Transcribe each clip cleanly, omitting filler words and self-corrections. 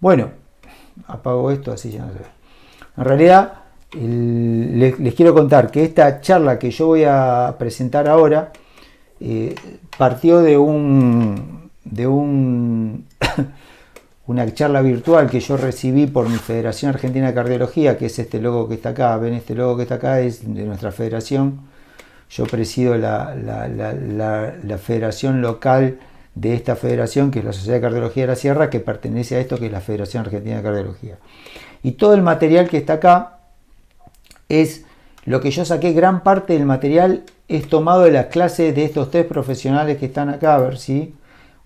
Bueno, apago esto así ya no se ve. En realidad, les quiero contar que esta charla que yo voy a presentar ahora partió de una charla virtual que yo recibí por mi Federación Argentina de Cardiología, que es este logo que está acá. Ven, este logo que está acá es de nuestra federación. Yo presido la federación local de esta federación, que es la Sociedad de Cardiología de la Sierra, que pertenece a esto que es la Federación Argentina de Cardiología. Y todo el material que está acá es lo que yo saqué. Gran parte del material es tomado de las clases de estos tres profesionales que están acá. A ver si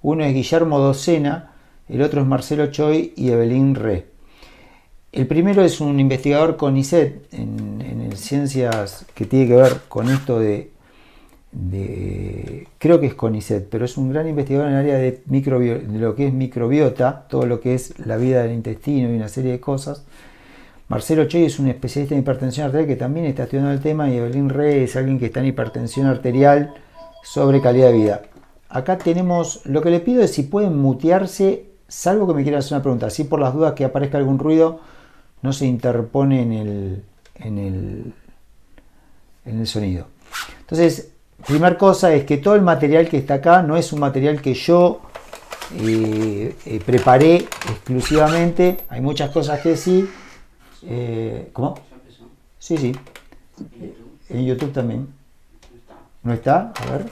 uno es Guillermo Docena, el otro es Marcelo Choi y Evelyn Re. El primero es un investigador CONICET en ciencias que tiene que ver con esto de creo que es CONICET, pero es un gran investigador en el área de lo que es microbiota, todo lo que es la vida del intestino y una serie de cosas. Marcelo Choi es un especialista en hipertensión arterial que también está estudiando el tema, y Evelyn Re es alguien que está en hipertensión arterial sobre calidad de vida. Acá tenemos, lo que le pido es si pueden mutearse, salvo que me quieran hacer una pregunta, así por las dudas que aparezca algún ruido, no se interpone en el sonido. Entonces, primera cosa es que todo el material que está acá no es un material que yo preparé exclusivamente. Hay muchas cosas que sí. ¿Cómo? Sí, sí. En YouTube también. ¿No está? A ver.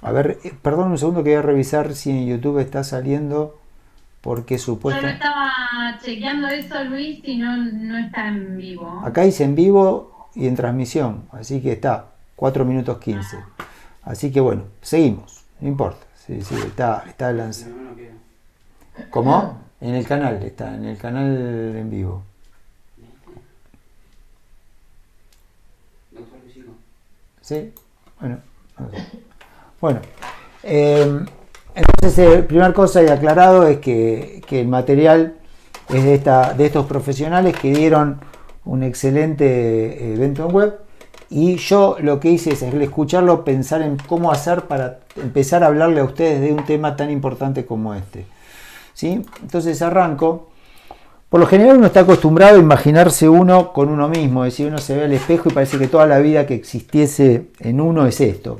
A ver, perdón un segundo que voy a revisar si en YouTube está saliendo, porque supuestamente... Yo lo estaba chequeando eso, Luis, y no está en vivo. Acá dice en vivo y en transmisión, así que está 4 minutos 15. Así que bueno, seguimos, no importa. Sí, sí, está lanzado. ¿Cómo? En el canal, está en el canal en vivo. ¿Sí? Bueno, no sé. Bueno, entonces, primera cosa y aclarado es que el material es de estos profesionales que dieron un excelente evento en web, y yo lo que hice es escucharlo, pensar en cómo hacer para empezar a hablarle a ustedes de un tema tan importante como este. ¿Sí? Entonces arranco. Por lo general uno está acostumbrado a imaginarse uno con uno mismo, es decir, uno se ve al espejo y parece que toda la vida que existiese en uno es esto.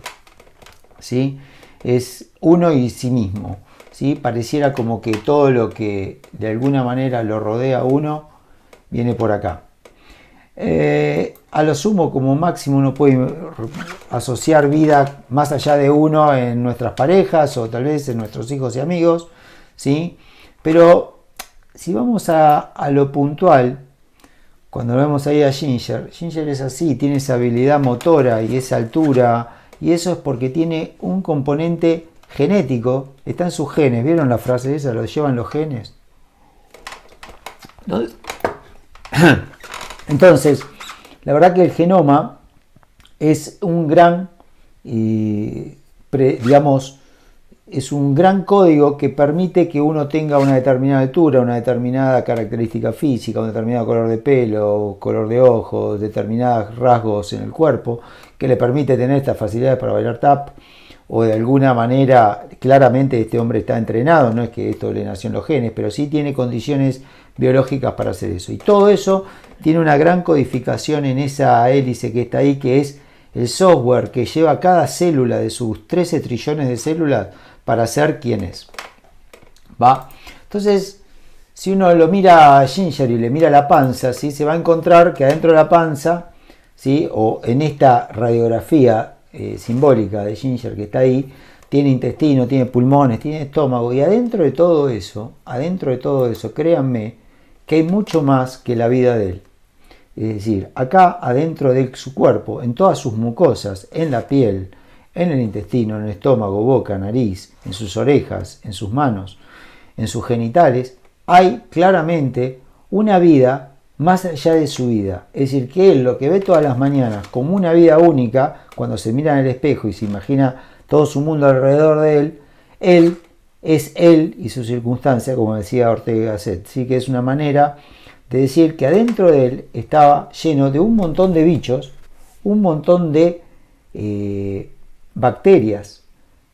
¿Sí? Es uno y sí mismo. ¿Sí? Pareciera como que todo lo que de alguna manera lo rodea a uno viene por acá. A lo sumo, como máximo, uno puede asociar vida más allá de uno en nuestras parejas o tal vez en nuestros hijos y amigos, ¿sí? Pero si vamos a lo puntual, cuando vemos ahí a Ginger es así, tiene esa habilidad motora y esa altura, y eso es porque tiene un componente genético, está en sus genes. ¿Vieron la frase esa? Lo llevan los genes. Entonces, la verdad que el genoma es un gran, digamos, es un gran código que permite que uno tenga una determinada altura, una determinada característica física, un determinado color de pelo, color de ojos, determinados rasgos en el cuerpo, que le permite tener estas facilidades para bailar tap, o de alguna manera, claramente este hombre está entrenado, no es que esto le nació en los genes, pero sí tiene condiciones biológicas para hacer eso. Y todo eso tiene una gran codificación en esa hélice que está ahí, que es el software que lleva cada célula de sus 13 trillones de células para ser quien es. ¿Va? Entonces, si uno lo mira a Ginger y le mira la panza, ¿sí? Se va a encontrar que adentro de la panza, ¿sí? O en esta radiografía simbólica de Ginger que está ahí, tiene intestino, tiene pulmones, tiene estómago, y adentro de todo eso, créanme que hay mucho más que la vida de él. Es decir, acá adentro de su cuerpo, en todas sus mucosas, en la piel, en el intestino, en el estómago, boca, nariz, en sus orejas, en sus manos, en sus genitales, hay claramente una vida más allá de su vida. Es decir, que él lo que ve todas las mañanas como una vida única, cuando se mira en el espejo y se imagina todo su mundo alrededor de él es él y su circunstancia, como decía Ortega Gasset. Sí, que es una manera de decir que adentro de él estaba lleno de un montón de bichos, un montón de bacterias,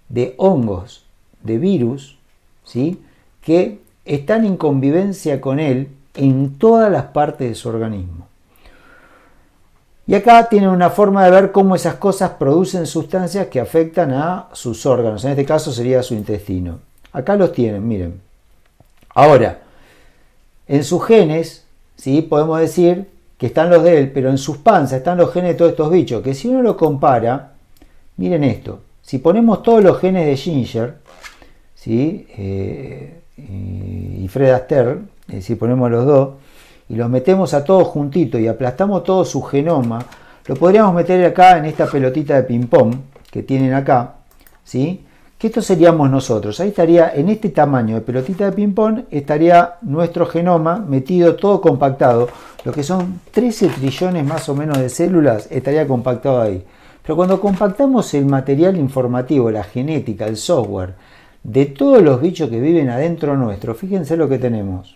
de hongos, de virus, ¿sí? que están en convivencia con él en todas las partes de su organismo. Y acá tienen una forma de ver cómo esas cosas producen sustancias que afectan a sus órganos. En este caso sería su intestino. Acá los tienen, miren. Ahora, en sus genes, ¿sí? Podemos decir que están los de él, pero en sus panzas están los genes de todos estos bichos, que si uno lo compara, miren esto. Si ponemos todos los genes de Ginger, ¿sí? Y Fred Astaire, si ponemos los dos, y los metemos a todos juntitos y aplastamos todo su genoma, lo podríamos meter acá en esta pelotita de ping-pong que tienen acá, ¿sí? Que esto seríamos nosotros. Ahí estaría, en este tamaño de pelotita de ping-pong, estaría nuestro genoma metido todo compactado. Lo que son 13 trillones más o menos de células estaría compactado ahí. Pero cuando compactamos el material informativo, la genética, el software, de todos los bichos que viven adentro nuestro, fíjense lo que tenemos.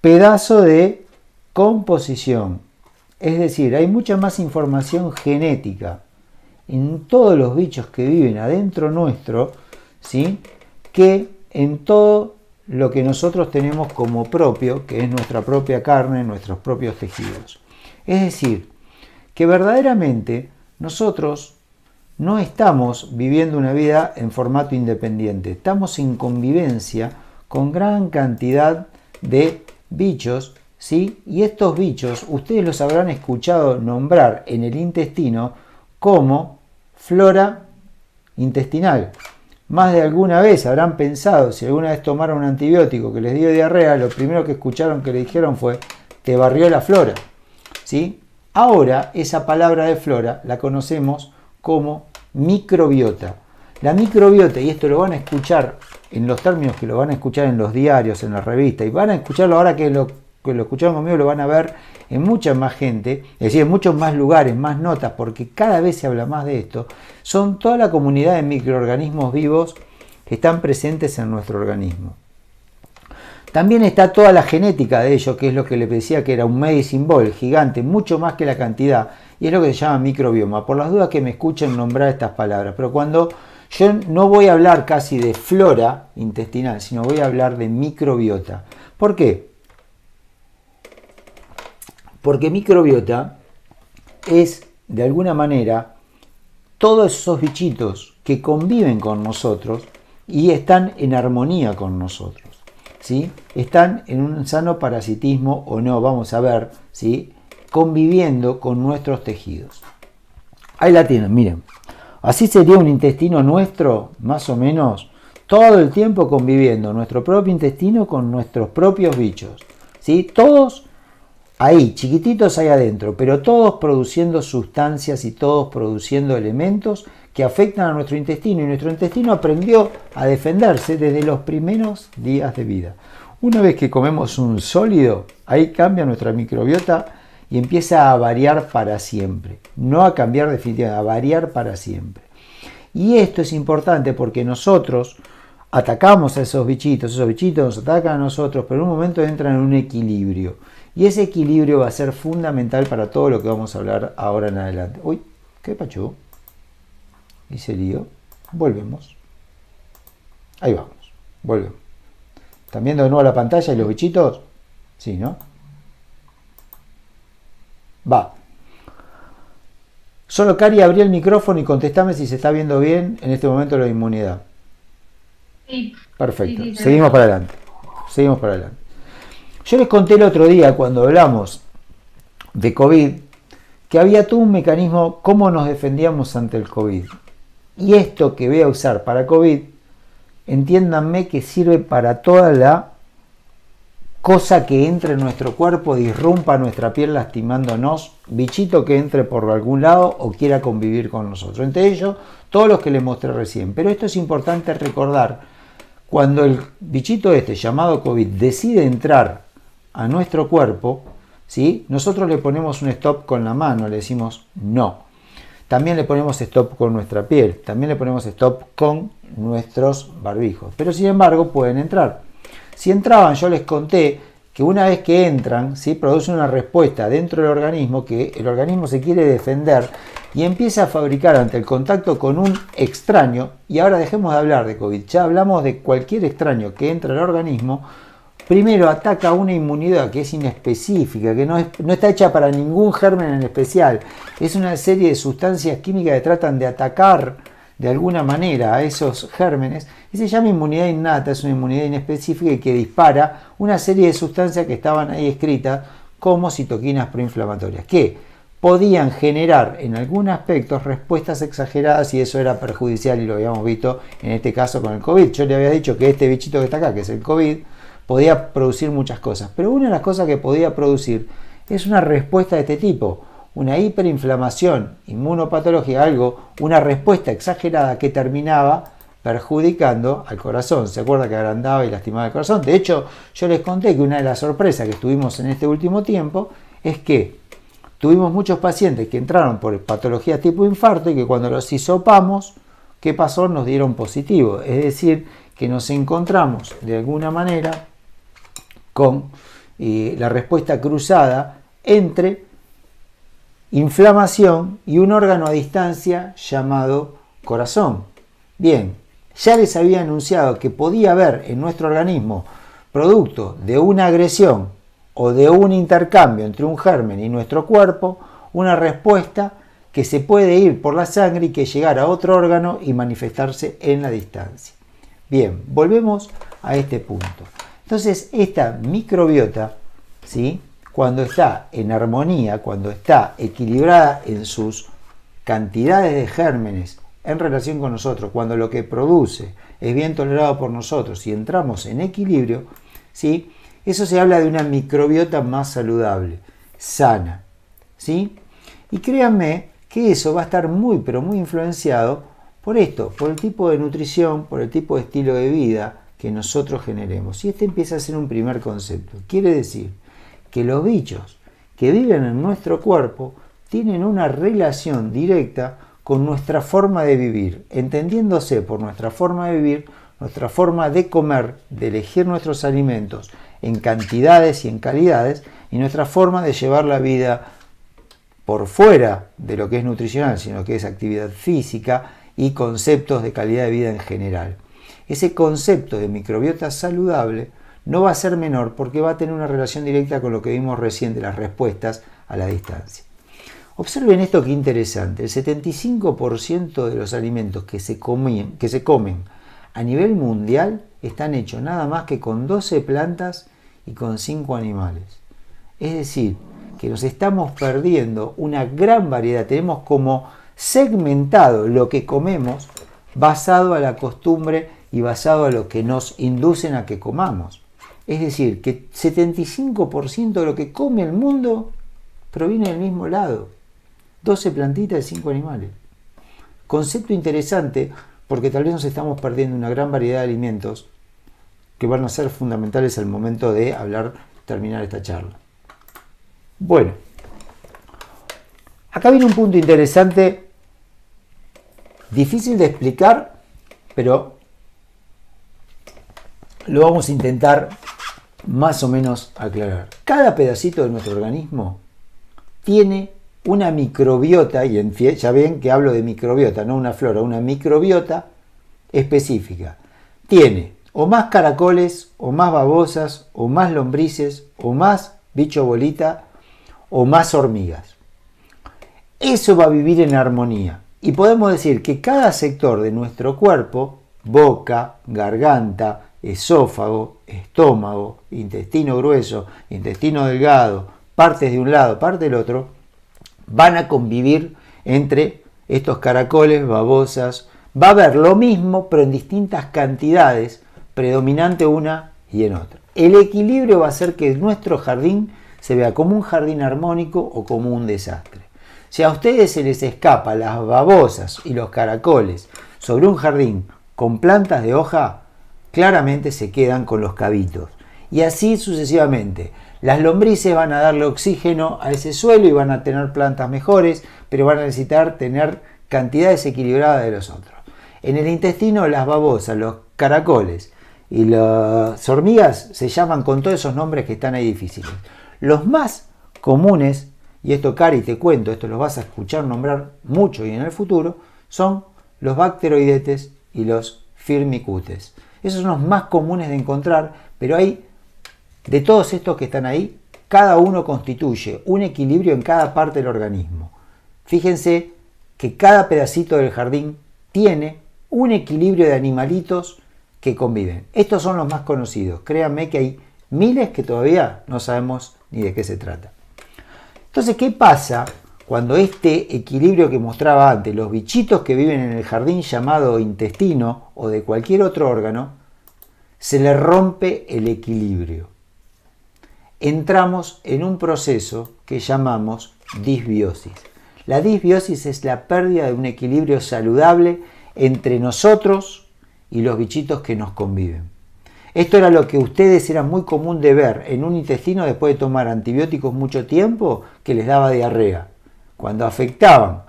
Pedazo de composición. Es decir, hay mucha más información genética en todos los bichos que viven adentro nuestro, ¿sí? Que en todo lo que nosotros tenemos como propio, que es nuestra propia carne, nuestros propios tejidos. Es decir, que verdaderamente nosotros no estamos viviendo una vida en formato independiente, estamos en convivencia con gran cantidad de bichos, ¿sí? Y estos bichos ustedes los habrán escuchado nombrar en el intestino como flora intestinal. Más de alguna vez habrán pensado, si alguna vez tomaron un antibiótico que les dio diarrea, lo primero que escucharon que le dijeron fue: te barrió la flora, ¿sí? Ahora esa palabra de flora la conocemos como microbiota. La microbiota, y esto lo van a escuchar en los términos que lo van a escuchar en los diarios, en las revistas, y van a escucharlo ahora que lo escucharon conmigo, lo van a ver en mucha más gente, es decir, en muchos más lugares, más notas, porque cada vez se habla más de esto. Son toda la comunidad de microorganismos vivos que están presentes en nuestro organismo. También está toda la genética de ellos, que es lo que les decía que era un medicine ball gigante, mucho más que la cantidad, y es lo que se llama microbioma. Por las dudas que me escuchen nombrar estas palabras, pero cuando yo no voy a hablar casi de flora intestinal, sino voy a hablar de microbiota. ¿Por qué? Porque microbiota es, de alguna manera, todos esos bichitos que conviven con nosotros y están en armonía con nosotros, ¿sí? Están en un sano parasitismo o no, vamos a ver, ¿sí? Conviviendo con nuestros tejidos. Ahí la tienen, miren. Así sería un intestino nuestro, más o menos, todo el tiempo conviviendo nuestro propio intestino con nuestros propios bichos, ¿sí? Todos ahí, chiquititos ahí adentro, pero todos produciendo sustancias y todos produciendo elementos que afectan a nuestro intestino, y nuestro intestino aprendió a defenderse desde los primeros días de vida. Una vez que comemos un sólido, ahí cambia nuestra microbiota y empieza a variar para siempre. No a cambiar definitivamente, a variar para siempre. Y esto es importante porque nosotros atacamos a esos bichitos nos atacan a nosotros, pero en un momento entran en un equilibrio. Y ese equilibrio va a ser fundamental para todo lo que vamos a hablar ahora en adelante. Uy, ¿qué pacho? Hice lío. Volvemos. Ahí vamos. Volvemos. ¿Están viendo de nuevo la pantalla y los bichitos? Sí, ¿no? Va. Solo Cari, abrí el micrófono y contestame si se está viendo bien en este momento la inmunidad. Sí. Perfecto. Sí, Seguimos para adelante. Seguimos para adelante. Yo les conté el otro día cuando hablamos de COVID que había todo un mecanismo cómo nos defendíamos ante el COVID. Y esto que voy a usar para COVID, entiéndanme que sirve para toda la cosa que entre en nuestro cuerpo, disrumpa nuestra piel lastimándonos, bichito que entre por algún lado o quiera convivir con nosotros. Entre ellos, todos los que les mostré recién. Pero esto es importante recordar, cuando el bichito este llamado COVID decide entrar a nuestro cuerpo, ¿sí? Nosotros le ponemos un stop con la mano, le decimos no. También le ponemos stop con nuestra piel, también le ponemos stop con nuestros barbijos. Pero sin embargo pueden entrar. Si entraban, yo les conté que una vez que entran, ¿sí? Producen una respuesta dentro del organismo, que el organismo se quiere defender y empieza a fabricar ante el contacto con un extraño, y ahora dejemos de hablar de COVID, ya hablamos de cualquier extraño que entra al organismo, primero ataca una inmunidad que es inespecífica, que no está hecha para ningún germen en especial, es una serie de sustancias químicas que tratan de atacar de alguna manera a esos gérmenes, y se llama inmunidad innata, es una inmunidad inespecífica y que dispara una serie de sustancias que estaban ahí escritas como citoquinas proinflamatorias, que podían generar en algunos aspectos respuestas exageradas y eso era perjudicial y lo habíamos visto en este caso con el COVID. Yo le había dicho que este bichito que está acá, que es el COVID, podía producir muchas cosas, pero una de las cosas que podía producir es una respuesta de este tipo, una hiperinflamación inmunopatológica, una respuesta exagerada que terminaba perjudicando al corazón. ¿Se acuerda que agrandaba y lastimaba el corazón? De hecho, yo les conté que una de las sorpresas que tuvimos en este último tiempo es que tuvimos muchos pacientes que entraron por patologías tipo infarto y que cuando los hisopamos, ¿qué pasó? Nos dieron positivo. Es decir, que nos encontramos de alguna manera con la respuesta cruzada entre inflamación y un órgano a distancia llamado corazón. Bien, ya les había anunciado que podía haber en nuestro organismo, producto de una agresión o de un intercambio entre un germen y nuestro cuerpo, una respuesta que se puede ir por la sangre y que llegar a otro órgano y manifestarse en la distancia. Bien, volvemos a este punto. Entonces, esta microbiota, ¿sí?, cuando está en armonía, cuando está equilibrada en sus cantidades de gérmenes en relación con nosotros, cuando lo que produce es bien tolerado por nosotros y entramos en equilibrio, ¿sí?, eso se habla de una microbiota más saludable, sana, ¿sí? Y créanme que eso va a estar muy, pero muy influenciado por esto, por el tipo de nutrición, por el tipo de estilo de vida que nosotros generemos. Y este empieza a ser un primer concepto. Quiere decir que los bichos que viven en nuestro cuerpo tienen una relación directa con nuestra forma de vivir, entendiéndose por nuestra forma de vivir, nuestra forma de comer, de elegir nuestros alimentos en cantidades y en calidades, y nuestra forma de llevar la vida por fuera de lo que es nutricional, sino que es actividad física y conceptos de calidad de vida en general. Ese concepto de microbiota saludable no va a ser menor porque va a tener una relación directa con lo que vimos recién de las respuestas a la distancia. Observen esto que interesante, el 75% de los alimentos que se comen a nivel mundial están hechos nada más que con 12 plantas y con 5 animales. Es decir, que nos estamos perdiendo una gran variedad, tenemos como segmentado lo que comemos basado a la costumbre y basado a lo que nos inducen a que comamos. Es decir, que 75% de lo que come el mundo proviene del mismo lado. 12 plantitas y 5 animales. Concepto interesante porque tal vez nos estamos perdiendo una gran variedad de alimentos que van a ser fundamentales al momento de terminar esta charla. Bueno, acá viene un punto interesante, difícil de explicar, pero lo vamos a intentar más o menos aclarar. Cada pedacito de nuestro organismo tiene una microbiota, y ya ven que hablo de microbiota, no una flora, una microbiota específica. Tiene o más caracoles, o más babosas, o más lombrices, o más bicho bolita, o más hormigas. Eso va a vivir en armonía. Y podemos decir que cada sector de nuestro cuerpo, boca, garganta, esófago, estómago, intestino grueso, intestino delgado, partes de un lado, parte del otro, van a convivir entre estos caracoles, babosas. Va a haber lo mismo, pero en distintas cantidades, predominante una y en otra. El equilibrio va a hacer que nuestro jardín se vea como un jardín armónico o como un desastre. Si a ustedes se les escapa las babosas y los caracoles sobre un jardín con plantas de hoja, claramente se quedan con los cabitos. Y así sucesivamente. Las lombrices van a darle oxígeno a ese suelo y van a tener plantas mejores, pero van a necesitar tener cantidades equilibradas de los otros. En el intestino, las babosas, los caracoles y las hormigas se llaman con todos esos nombres que están ahí difíciles. Los más comunes y esto, Cari, te cuento, esto los vas a escuchar nombrar mucho y en el futuro, son los bacteroidetes y los firmicutes. Esos son los más comunes de encontrar, pero hay, de todos estos que están ahí, cada uno constituye un equilibrio en cada parte del organismo. Fíjense que cada pedacito del jardín tiene un equilibrio de animalitos que conviven. Estos son los más conocidos. Créanme que hay miles que todavía no sabemos ni de qué se trata. Entonces, ¿qué pasa cuando este equilibrio que mostraba antes, los bichitos que viven en el jardín llamado intestino o de cualquier otro órgano, se le rompe el equilibrio? Entramos en un proceso que llamamos disbiosis. La disbiosis es la pérdida de un equilibrio saludable entre nosotros y los bichitos que nos conviven. Esto era lo que ustedes era muy común de ver en un intestino después de tomar antibióticos mucho tiempo, que les daba diarrea. Cuando afectaban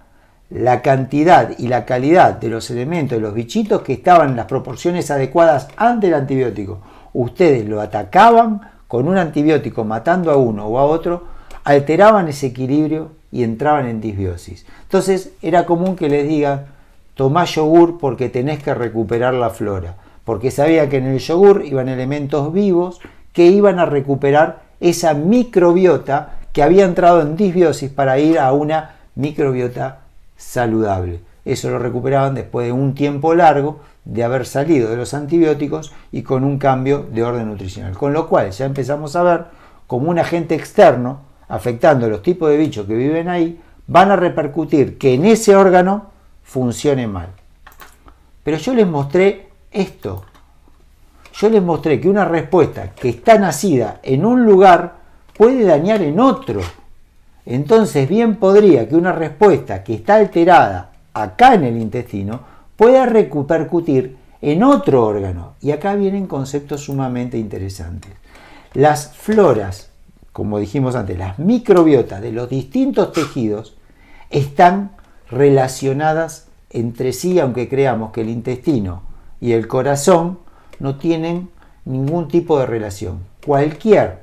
la cantidad y la calidad de los elementos de los bichitos que estaban en las proporciones adecuadas antes del antibiótico, ustedes lo atacaban con un antibiótico matando a uno o a otro, alteraban ese equilibrio y entraban en disbiosis. Entonces era común que les digan: tomá yogur porque tenés que recuperar la flora, porque sabía que en el yogur iban elementos vivos que iban a recuperar esa microbiota que había entrado en disbiosis para ir a una microbiota saludable. Eso lo recuperaban después de un tiempo largo de haber salido de los antibióticos y con un cambio de orden nutricional. Con lo cual ya empezamos a ver como un agente externo afectando los tipos de bichos que viven ahí van a repercutir que en ese órgano funcione mal. Pero yo les mostré esto. Yo les mostré que una respuesta que está nacida en un lugar puede dañar en otro. Entonces bien podría que una respuesta que está alterada acá en el intestino pueda repercutir en otro órgano. Y acá vienen conceptos sumamente interesantes. Las floras, como dijimos antes, las microbiotas de los distintos tejidos están relacionadas entre sí, aunque creamos que el intestino y el corazón no tienen ningún tipo de relación. Cualquier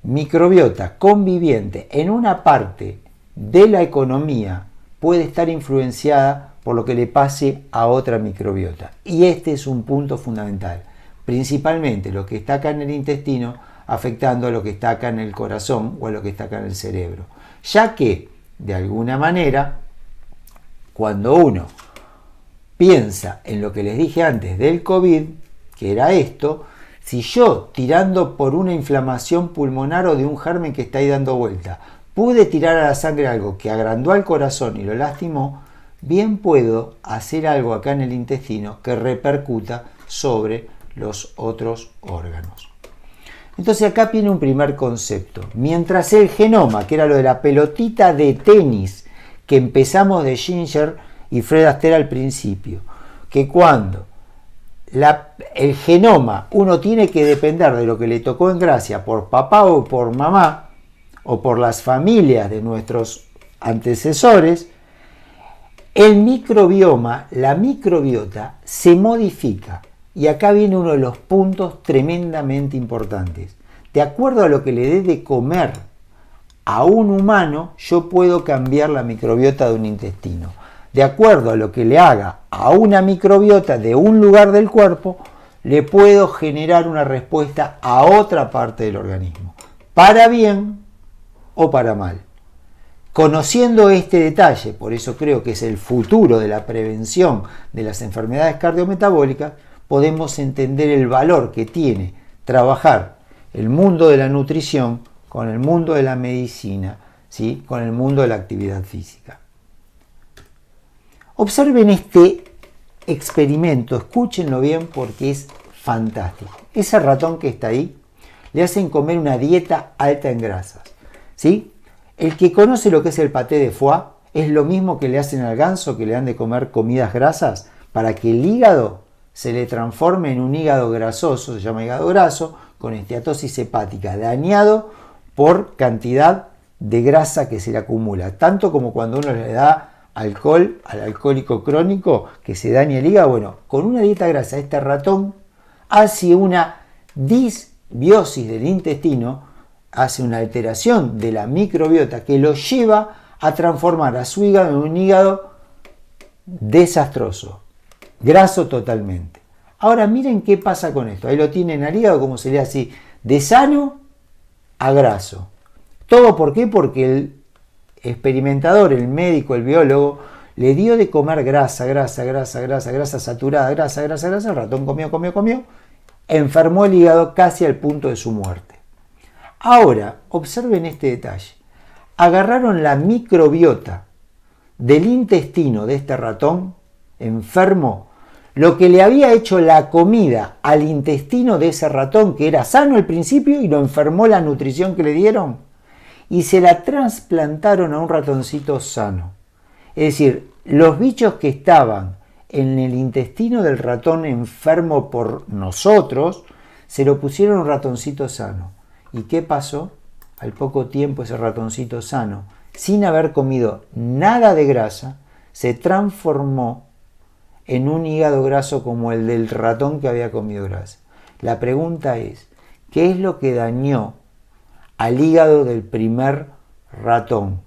microbiota conviviente en una parte de la economía puede estar influenciada por lo que le pase a otra microbiota. Y este es un punto fundamental. Principalmente lo que está acá en el intestino afectando a lo que está acá en el corazón o a lo que está acá en el cerebro. Ya que, de alguna manera, cuando uno piensa en lo que les dije antes del COVID, que era esto, si yo, tirando por una inflamación pulmonar o de un germen que está ahí dando vuelta, pude tirar a la sangre algo que agrandó al corazón y lo lastimó, bien puedo hacer algo acá en el intestino que repercuta sobre los otros órganos. Entonces acá viene un primer concepto. Mientras el genoma, que era lo de la pelotita de tenis que empezamos de Ginger y Fred Astaire al principio, que cuando el genoma uno tiene que depender de lo que le tocó en gracia por papá o por mamá o por las familias de nuestros antecesores, el microbioma, la microbiota, se modifica. Y acá viene uno de los puntos tremendamente importantes. De acuerdo a lo que le dé de comer a un humano, yo puedo cambiar la microbiota de un intestino. De acuerdo a lo que le haga a una microbiota de un lugar del cuerpo, le puedo generar una respuesta a otra parte del organismo, para bien o para mal. Conociendo este detalle, por eso creo que es el futuro de la prevención de las enfermedades cardiometabólicas, podemos entender el valor que tiene trabajar el mundo de la nutrición con el mundo de la medicina, ¿sí? Con el mundo de la actividad física. Observen este experimento, escúchenlo bien porque es fantástico. Ese ratón que está ahí, le hacen comer una dieta alta en grasas, ¿sí? El que conoce lo que es el paté de foie, es lo mismo que le hacen al ganso, que le dan de comer comidas grasas, para que el hígado se le transforme en un hígado grasoso, se llama hígado graso, con esteatosis hepática, dañado por cantidad de grasa que se le acumula, tanto como cuando uno le da alcohol al alcohólico crónico, que se daña el hígado. Bueno, con una dieta grasa, este ratón hace una disbiosis del intestino, hace una alteración de la microbiota que lo lleva a transformar a su hígado en un hígado desastroso, graso totalmente. Ahora miren qué pasa con esto. Ahí lo tienen al hígado, como se le hace de sano a graso. ¿Todo por qué? Porque el experimentador, el médico, el biólogo, le dio de comer grasa saturada, grasa. El ratón comió, enfermó el hígado casi al punto de su muerte. Ahora, observen este detalle. Agarraron la microbiota del intestino de este ratón enfermo, lo que le había hecho la comida al intestino de ese ratón, que era sano al principio y lo enfermó la nutrición que le dieron, y se la trasplantaron a un ratoncito sano. Es decir, los bichos que estaban en el intestino del ratón enfermo por nosotros, se lo pusieron a un ratoncito sano. ¿Y qué pasó? Al poco tiempo ese ratoncito sano, sin haber comido nada de grasa, se transformó en un hígado graso como el del ratón que había comido grasa. La pregunta es, ¿qué es lo que dañó al hígado del primer ratón?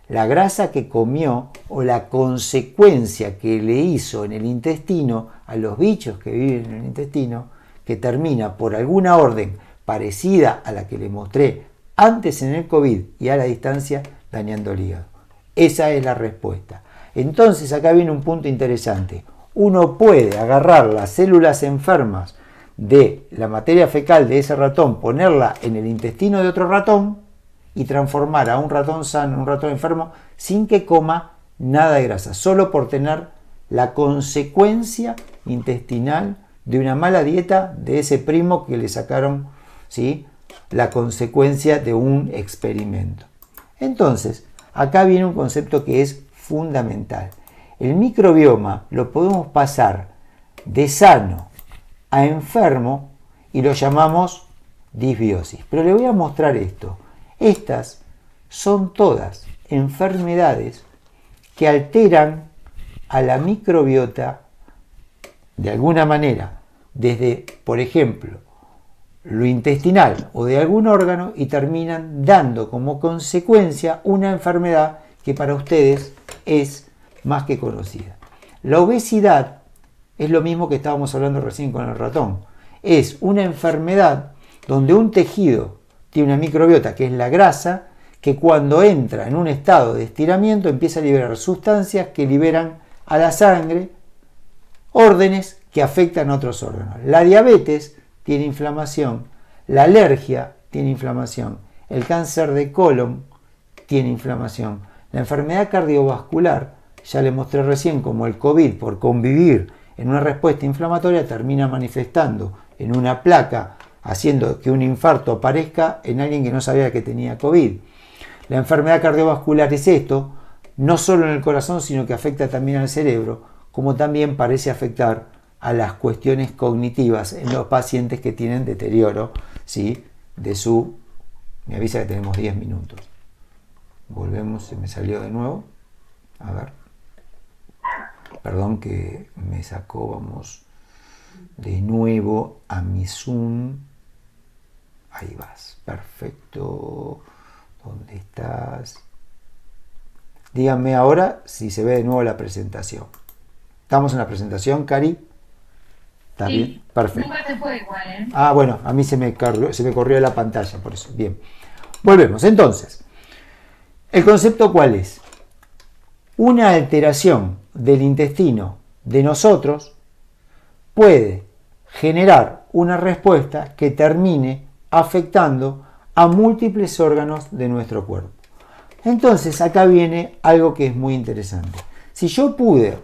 ¿La grasa que comió o la consecuencia que le hizo en el intestino a los bichos que viven en el intestino, que termina por alguna orden parecida a la que le mostré antes en el COVID y a la distancia, dañando el hígado? Esa es la respuesta. Entonces acá viene un punto interesante. Uno puede agarrar las células enfermas de la materia fecal de ese ratón, ponerla en el intestino de otro ratón y transformar a un ratón sano en un ratón enfermo sin que coma nada de grasa, solo por tener la consecuencia intestinal de una mala dieta de ese primo que le sacaron, ¿sí?, la consecuencia de un experimento. Entonces, acá viene un concepto que es fundamental. El microbioma lo podemos pasar de sano a enfermo y lo llamamos disbiosis. Pero le voy a mostrar esto. Estas son todas enfermedades que alteran a la microbiota de alguna manera, desde, por ejemplo, lo intestinal o de algún órgano, y terminan dando como consecuencia una enfermedad que para ustedes es más que conocida. La obesidad es lo mismo que estábamos hablando recién con el ratón. Es una enfermedad donde un tejido tiene una microbiota, que es la grasa, que cuando entra en un estado de estiramiento empieza a liberar sustancias que liberan a la sangre órdenes que afectan a otros órganos. La diabetes tiene inflamación, la alergia tiene inflamación, el cáncer de colon tiene inflamación, la enfermedad cardiovascular, ya le mostré recién como el COVID, por convivir en una respuesta inflamatoria, termina manifestando en una placa, haciendo que un infarto aparezca en alguien que no sabía que tenía COVID. La enfermedad cardiovascular es esto, no solo en el corazón, sino que afecta también al cerebro, como también parece afectar a las cuestiones cognitivas en los pacientes que tienen deterioro, ¿sí?, de su... Me avisa que tenemos 10 minutos. Volvemos, se me salió de nuevo. A ver. Perdón que me sacó, vamos de nuevo a mi Zoom. Ahí vas, perfecto. ¿Dónde estás? Díganme ahora si se ve de nuevo la presentación. ¿Estamos en la presentación, Cari? ¿Está sí, bien? Perfecto. Nunca se fue igual, ¿eh? Ah, bueno, a mí se me corrió la pantalla, por eso. Bien. Volvemos. Entonces, ¿el concepto cuál es? Una alteración del intestino de nosotros puede generar una respuesta que termine afectando a múltiples órganos de nuestro cuerpo. Entonces, acá viene algo que es muy interesante. Si yo pude,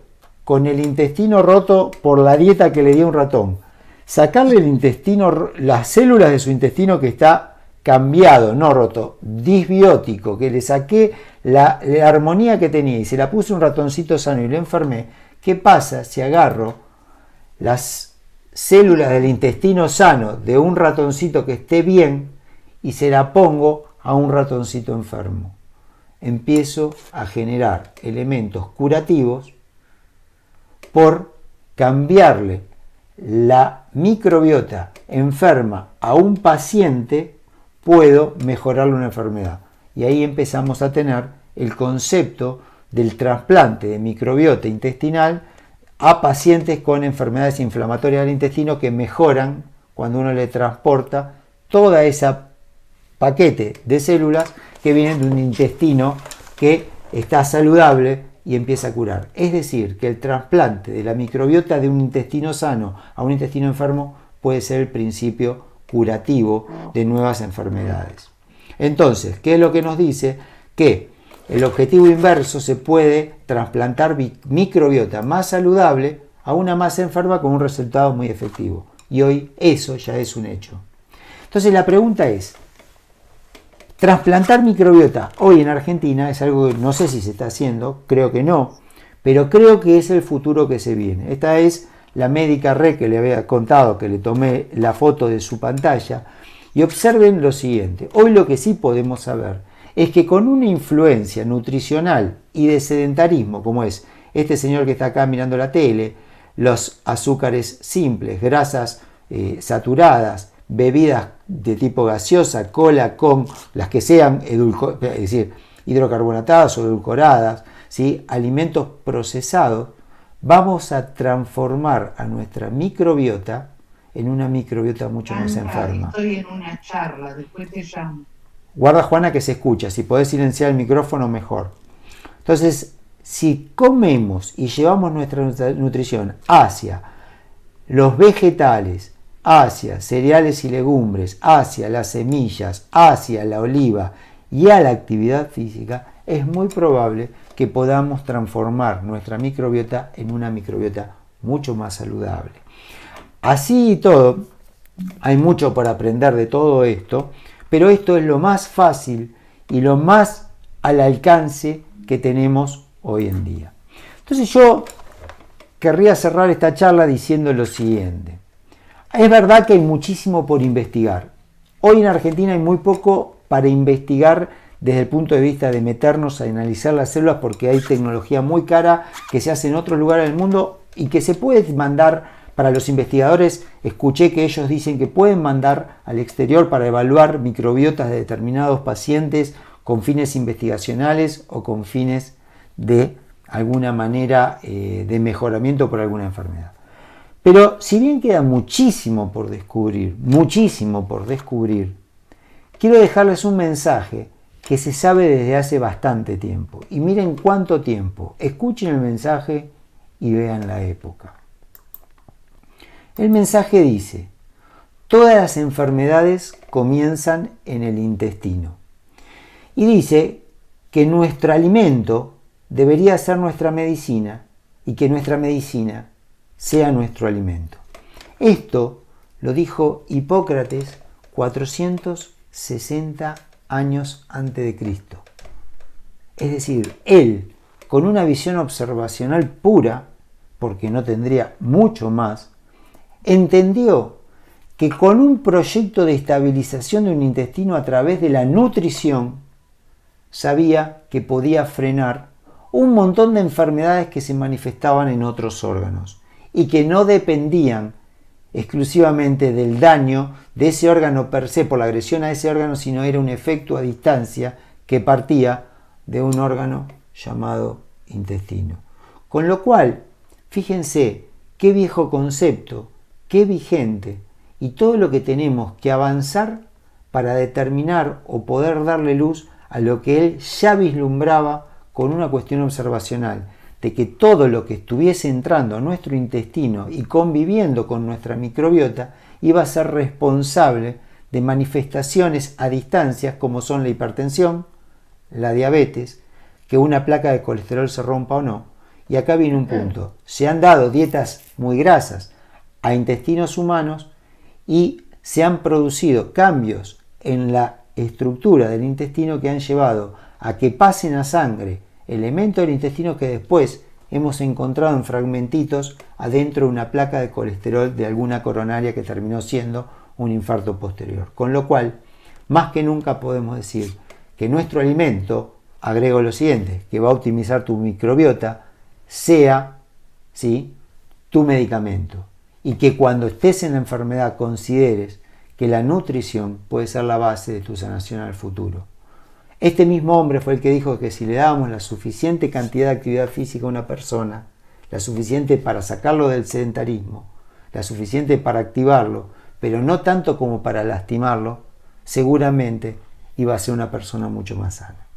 con el intestino roto por la dieta que le di a un ratón, sacarle el intestino, las células de su intestino que está cambiado, no roto, disbiótico, que le saqué la armonía que tenía y se la puse a un ratoncito sano y lo enfermé, ¿qué pasa si agarro las células del intestino sano de un ratoncito que esté bien y se la pongo a un ratoncito enfermo? Empiezo a generar elementos curativos por cambiarle la microbiota enferma a un paciente. puedo mejorarle una enfermedad. Y ahí empezamos a tener el concepto del trasplante de microbiota intestinal a pacientes con enfermedades inflamatorias del intestino que mejoran cuando uno le transporta toda esa paquete de células que vienen de un intestino que está saludable y empieza a curar. Es decir, que el trasplante de la microbiota de un intestino sano a un intestino enfermo puede ser el principio curativo de nuevas enfermedades. Entonces, ¿qué es lo que nos dice? Que el objetivo inverso: se puede trasplantar microbiota más saludable a una más enferma con un resultado muy efectivo. Y hoy eso ya es un hecho. Entonces la pregunta es, trasplantar microbiota hoy en Argentina es algo que no sé si se está haciendo, creo que no, pero creo que es el futuro que se viene. Esta es la médica que le había contado, que le tomé la foto de su pantalla, y observen lo siguiente. Hoy lo que sí podemos saber es que con una influencia nutricional y de sedentarismo, como es este señor que está acá mirando la tele, los azúcares simples, grasas saturadas, bebidas de tipo gaseosa, cola con las que sean es decir, hidrocarbonatadas o edulcoradas, ¿sí? Alimentos procesados, vamos a transformar a nuestra microbiota en una microbiota mucho más enferma. Estoy en una charla, después te llamo. Guarda, Juana, que se escucha. Si podés silenciar el micrófono, mejor. Entonces, si comemos y llevamos nuestra nutrición hacia los vegetales, hacia cereales y legumbres, hacia las semillas, hacia la oliva y a la actividad física, es muy probable que podamos transformar nuestra microbiota en una microbiota mucho más saludable. Así y todo, hay mucho por aprender de todo esto, pero esto es lo más fácil y lo más al alcance que tenemos hoy en día. Entonces yo querría cerrar esta charla diciendo lo siguiente. Es verdad que hay muchísimo por investigar. Hoy en Argentina hay muy poco para investigar desde el punto de vista de meternos a analizar las células, porque hay tecnología muy cara que se hace en otros lugares del mundo y que se puede mandar para los investigadores. Escuché que ellos dicen que pueden mandar al exterior para evaluar microbiotas de determinados pacientes con fines investigacionales o con fines de alguna manera de mejoramiento por alguna enfermedad. Pero si bien queda muchísimo por descubrir, quiero dejarles un mensaje que se sabe desde hace bastante tiempo. Y miren cuánto tiempo. Escuchen el mensaje y vean la época. El mensaje dice: todas las enfermedades comienzan en el intestino. Y dice que nuestro alimento debería ser nuestra medicina y que nuestra medicina sea nuestro alimento. Esto lo dijo Hipócrates 460 años antes de Cristo. Es decir, él, con una visión observacional pura, porque no tendría mucho más, entendió que con un proyecto de estabilización de un intestino a través de la nutrición, sabía que podía frenar un montón de enfermedades que se manifestaban en otros órganos y que no dependían exclusivamente del daño de ese órgano per se por la agresión a ese órgano, sino era un efecto a distancia que partía de un órgano llamado intestino. Con lo cual, fíjense qué viejo concepto, qué vigente, y todo lo que tenemos que avanzar para determinar o poder darle luz a lo que él ya vislumbraba con una cuestión observacional, de que todo lo que estuviese entrando a nuestro intestino y conviviendo con nuestra microbiota iba a ser responsable de manifestaciones a distancias como son la hipertensión, la diabetes, que una placa de colesterol se rompa o no. Y acá viene un punto. Se han dado dietas muy grasas a intestinos humanos y se han producido cambios en la estructura del intestino que han llevado a que pasen a sangre elementos del intestino que después hemos encontrado en fragmentitos adentro de una placa de colesterol de alguna coronaria que terminó siendo un infarto posterior. Con lo cual, más que nunca podemos decir que nuestro alimento, agrego lo siguiente, que va a optimizar tu microbiota, sea, ¿sí?, tu medicamento. Y que cuando estés en la enfermedad consideres que la nutrición puede ser la base de tu sanación al futuro. Este mismo hombre fue el que dijo que si le dábamos la suficiente cantidad de actividad física a una persona, la suficiente para sacarlo del sedentarismo, la suficiente para activarlo, pero no tanto como para lastimarlo, seguramente iba a ser una persona mucho más sana.